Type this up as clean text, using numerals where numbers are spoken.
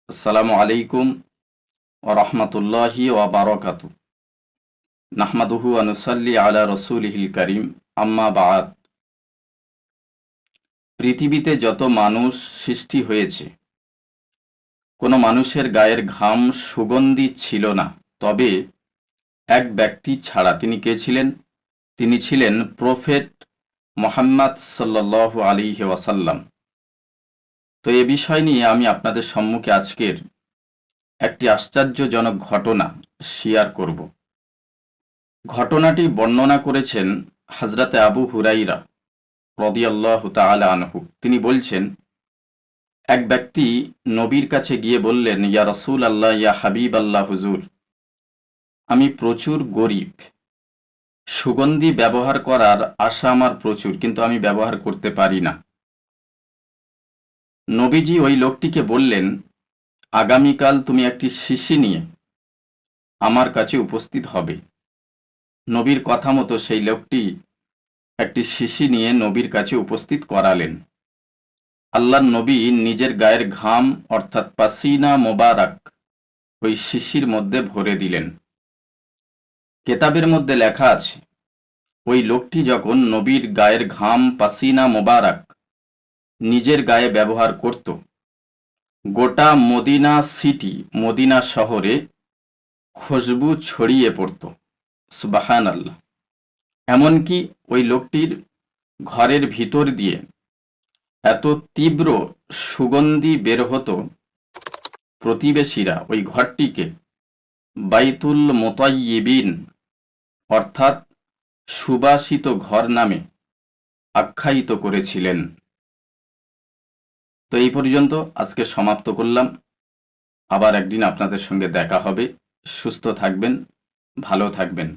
আসসালামু আলাইকুম ওয়া রাহমাতুল্লাহি ওয়া বারাকাতুহু। নাহমাদুহু ওয়া নুসাল্লি আলা রাসূলিহিল কারীম, আম্মা বা'দ। পৃথিবীতে যত মানুষ সৃষ্টি হয়েছে, কোনো মানুষের গায়ের ঘাম সুগন্ধি ছিল না, তবে এক ব্যক্তি ছাড়া। তিনি কে ছিলেন? তিনি ছিলেন প্রফেট মুহাম্মদ সাল্লাল্লাহু আলাইহি ওয়াসাল্লাম। তো এ বিষয় নিয়ে আমি আপনাদের সম্মুখে আজকের একটি আশ্চর্যজনক ঘটনা শেয়ার করব। ঘটনাটি বর্ণনা করেছেন হযরতে আবু হুরাইরা রাদিয়াল্লাহু তাআলা আনহু। তিনি বলছেন, এক ব্যক্তি নবীর কাছে গিয়ে বললেন, ইয়া রাসূলাল্লাহ, ইয়া হাবিবাল্লাহ হুজুর, আমি প্রচুর গরীব। সুগন্ধি ব্যবহার করার আশা আমার প্রচুর, কিন্তু আমি ব্যবহার করতে পারি না। নবীজি ওই লোকটিকে বললেন, আগামীকাল তুমি একটি শিশি নিয়ে আমার কাছে উপস্থিত হবে। নবীর কথা মতো সেই লোকটি একটি শিশি নিয়ে নবীর কাছে উপস্থিত করালেন। আল্লাহর নবী নিজের গায়ের ঘাম অর্থাৎ পাসিনা মোবারক ওই শিশির মধ্যে ভরে দিলেন। কেতাবের মধ্যে লেখা আছে, ওই লোকটি যখন নবীর গায়ের ঘাম পাসিনা মোবারক নিজের গায়ে ব্যবহার করত, গোটা মদিনা সিটি, মদিনা শহরে খুশবু ছড়িয়ে পড়ত। সুবহানাল্লাহ। এমনকি ওই লোকটির ঘরের ভিতর দিয়ে এত তীব্র সুগন্ধি বের হতো, প্রতিবেশীরা ওই ঘরটিকে বাইতুল মুতায়্যিবিন অর্থাৎ সুবাসিত ঘর নামে আখ্যায়িত করেছিলেন। তো এই পর্যন্ত আজকে সমাপ্ত করলাম। আবার একদিন আপনাদের সঙ্গে দেখা হবে। সুস্থ থাকবেন, ভালো থাকবেন।